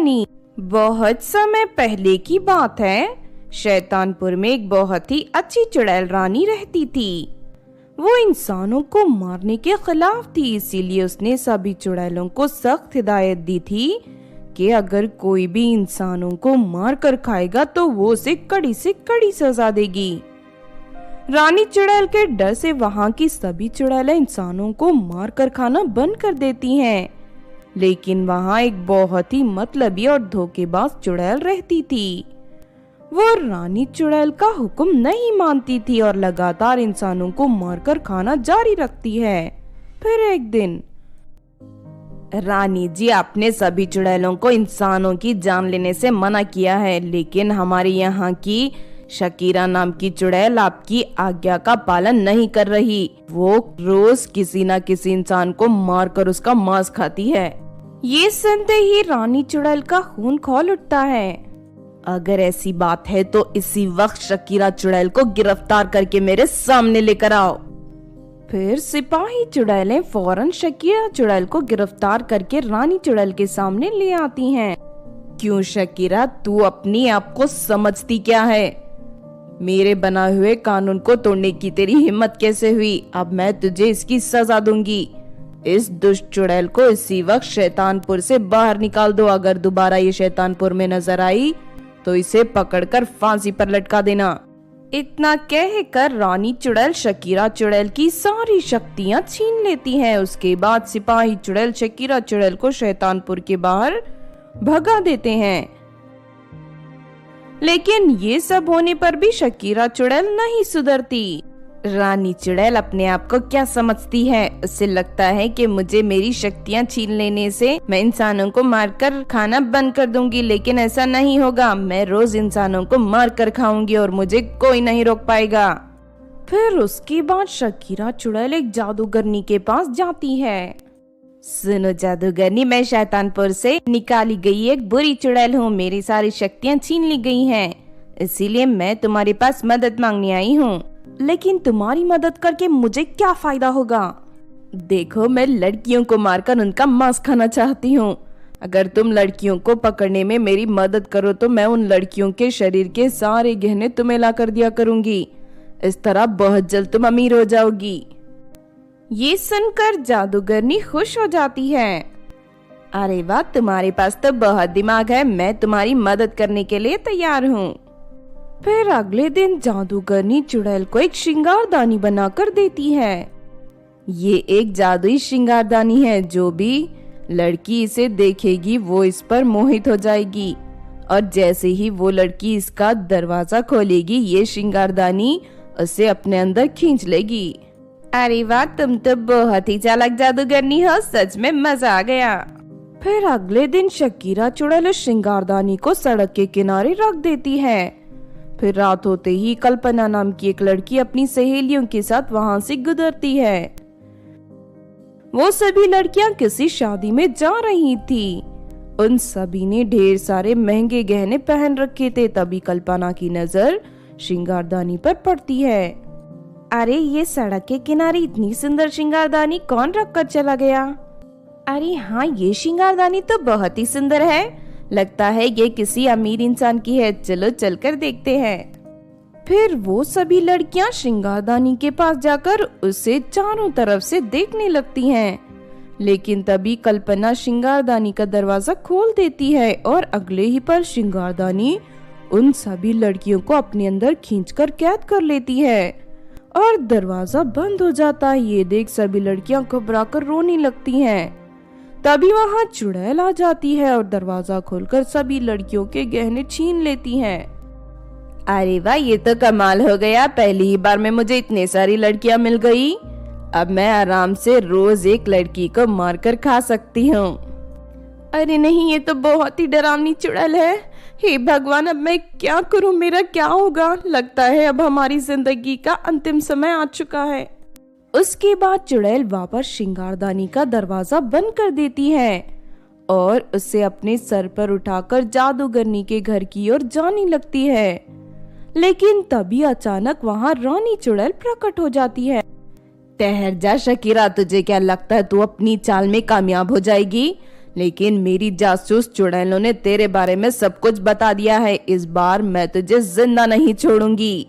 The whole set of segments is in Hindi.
बहुत समय पहले की बात है। शैतानपुर में एक बहुत ही अच्छी चुड़ैल रानी रहती थी। वो इंसानों को मारने के खिलाफ थी, इसीलिए उसने सभी चुड़ैलों को सख्त हिदायत दी थी कि अगर कोई भी इंसानों को मार कर खाएगा तो वो उसे कड़ी से कड़ी सजा देगी। रानी चुड़ैल के डर से वहाँ की सभी चुड़ैलें इंसानों को मार कर खाना बंद कर देती हैं। लेकिन वहाँ एक बहुत ही मतलबी और धोखेबाज चुड़ैल रहती थी। वो रानी चुड़ैल का हुक्म नहीं मानती थी और लगातार इंसानों को मारकर खाना जारी रखती है। फिर एक दिन, रानी जी, आपने सभी चुड़ैलों को इंसानों की जान लेने से मना किया है, लेकिन हमारे यहाँ की शकीरा नाम की चुड़ैल आपकी आज्ञा का पालन नहीं कर रही। वो रोज किसी न किसी इंसान को मारकर उसका मांस खाती है। ये सुनते ही रानी चुड़ैल का खून खौल उठता है। अगर ऐसी बात है तो इसी वक्त शकीरा चुड़ैल को गिरफ्तार करके मेरे सामने लेकर आओ। फिर सिपाही चुड़ैलें फौरन शकीरा चुड़ैल को गिरफ्तार करके रानी चुड़ैल के सामने ले आती हैं। क्यों शकीरा, तू अपनी आप को समझती क्या है? मेरे बनाए हुए कानून को तोड़ने की तेरी हिम्मत कैसे हुई? अब मैं तुझे इसकी सजा दूंगी। इस दुष्ट चुड़ैल को इसी वक्त शैतानपुर से बाहर निकाल दो। अगर दोबारा ये शैतानपुर में नजर आई तो इसे पकड़कर फांसी पर लटका देना। इतना कहकर रानी चुड़ैल शकीरा चुड़ैल की सारी शक्तियां छीन लेती है। उसके बाद सिपाही चुड़ैल शकीरा चुड़ैल को शैतानपुर के बाहर भगा देते हैं। लेकिन ये सब होने पर भी शकीरा चुड़ैल नहीं सुधरती। रानी चुड़ैल अपने आप को क्या समझती है? उसे लगता है कि मुझे मेरी शक्तियां छीन लेने से मैं इंसानों को मारकर खाना बंद कर दूंगी, लेकिन ऐसा नहीं होगा। मैं रोज इंसानों को मारकर खाऊंगी और मुझे कोई नहीं रोक पाएगा। फिर उसके बाद शकीरा चुड़ैल एक जादूगरनी के पास जाती है। सुनो जादूगरनी, मैं शैतानपुर से निकाली गई एक बुरी चुड़ैल हूँ। मेरी सारी शक्तियाँ छीन ली गई हैं, इसीलिए मैं तुम्हारे पास मदद मांगने आई हूँ। लेकिन तुम्हारी मदद करके मुझे क्या फायदा होगा? देखो, मैं लड़कियों को मारकर उनका मांस खाना चाहती हूँ। अगर तुम लड़कियों को पकड़ने में मेरी मदद करो तो मैं उन लड़कियों के शरीर के सारे गहने तुम्हें ला कर दिया करूंगी। इस तरह बहुत जल्द तुम अमीर हो जाओगी। ये सुनकर जादूगरनी खुश हो जाती है। अरे वाह, तुम्हारे पास तो बहुत दिमाग है। मैं तुम्हारी मदद करने के लिए तैयार हूँ। फिर अगले दिन जादूगरनी चुड़ैल को एक श्रृंगारदानी बनाकर देती है। ये एक जादुई श्रृंगारदानी है। जो भी लड़की इसे देखेगी वो इस पर मोहित हो जाएगी, और जैसे ही वो लड़की इसका दरवाजा खोलेगी ये श्रृंगारदानी उसे अपने अंदर खींच लेगी। अरे वाह, तुम तो बहुत ही चालाक जादूगरनी हो। सच में मजा आ गया। फिर अगले दिन शकीरा चुड़ैल उस श्रृंगारदानी को सड़क के किनारे रख देती है। फिर रात होते ही कल्पना नाम की एक लड़की अपनी सहेलियों के साथ वहाँ से गुजरती है। वो सभी लड़कियां किसी शादी में जा रही थी। उन सभी ने ढेर सारे महंगे गहने पहन रखे थे। तभी कल्पना की नजर श्रृंगारदानी पर पड़ती है। अरे, ये सड़क के किनारे इतनी सुंदर श्रृंगारदानी कौन रख कर चला गया? अरे हाँ, ये श्रृंगारदानी तो बहुत ही सुंदर है। लगता है ये किसी अमीर इंसान की है। चलो चलकर देखते हैं। फिर वो सभी लड़कियां श्रृंगारदानी के पास जाकर उसे चारों तरफ से देखने लगती हैं। लेकिन तभी कल्पना श्रृंगारदानी का दरवाजा खोल देती है और अगले ही पल श्रृंगारदानी उन सभी लड़कियों को अपने अंदर खींचकर कैद कर लेती है और दरवाजा बंद हो जाता है। ये देख सभी लड़कियां घबराकर रोने लगती हैं। तभी वहाँ चुड़ैल आ जाती है और दरवाजा खोलकर सभी लड़कियों के गहने छीन लेती हैं। अरे वाह, ये तो कमाल हो गया। पहली ही बार में मुझे इतनी सारी लड़कियां मिल गई। अब मैं आराम से रोज एक लड़की को मारकर खा सकती हूँ। अरे नहीं, ये तो बहुत ही डरावनी चुड़ैल है। हे भगवान, अब मैं क्या करूँ? मेरा क्या होगा? लगता है अब हमारी जिंदगी का अंतिम समय आ चुका है। उसके बाद चुड़ैल वापस श्रृंगारदानी का दरवाजा बंद कर देती है और उसे अपने सर पर उठाकर जादूगरनी के घर की ओर जाने लगती है। लेकिन तभी अचानक वहाँ रानी चुड़ैल प्रकट हो जाती है। ठहर जा शकीरा, तुझे क्या लगता है तू अपनी चाल में कामयाब हो जाएगी? लेकिन मेरी जासूस चुड़ैलों ने तेरे बारे में सब कुछ बता दिया है। इस बार मैं तुझे जिंदा नहीं छोड़ूंगी।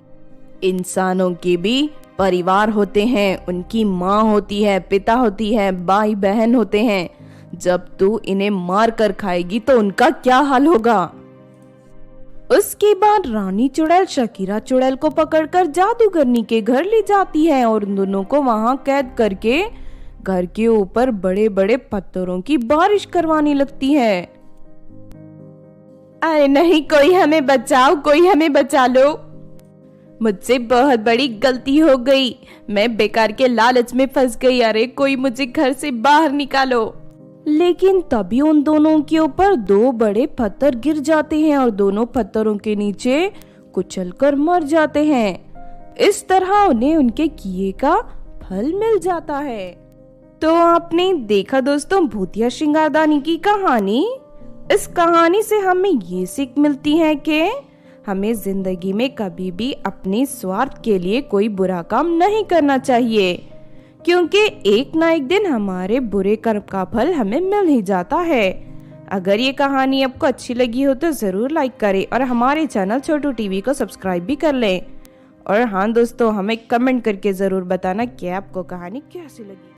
इंसानों के भी परिवार होते हैं, उनकी माँ होती है, पिता होती है, भाई बहन होते हैं। जब तू इन्हें मार कर खाएगी तो उनका क्या हाल होगा। उसके बाद रानी चुड़ैल शकीरा चुड़ैल को पकड़कर जादूगरनी के घर ले जाती है और उन दोनों को वहां कैद करके घर के ऊपर बड़े बड़े पत्थरों की बारिश करवाने लगती है। अरे नहीं, कोई हमें बचाओ, कोई हमें बचा लो। मुझसे बहुत बड़ी गलती हो गई, मैं बेकार के लालच में फंस गई। अरे कोई मुझे घर से बाहर निकालो। लेकिन तभी उन दोनों के ऊपर दो बड़े पत्थर गिर जाते हैं और दोनों पत्थरों के नीचे कुचलकर मर जाते हैं। इस तरह उन्हें उनके किए का फल मिल जाता है। तो आपने देखा दोस्तों भूतिया श्रृंगारदानी की कहानी। इस कहानी से हमें ये सीख मिलती है कि हमें जिंदगी में कभी भी अपने स्वार्थ के लिए कोई बुरा काम नहीं करना चाहिए, क्योंकि एक ना एक दिन हमारे बुरे कर्म का फल हमें मिल ही जाता है। अगर ये कहानी आपको अच्छी लगी हो तो जरूर लाइक करें और हमारे चैनल छोटू टीवी को सब्सक्राइब भी कर लें। और हाँ दोस्तों, हमें कमेंट करके जरूर बताना कि आपको कहानी कैसी लगी।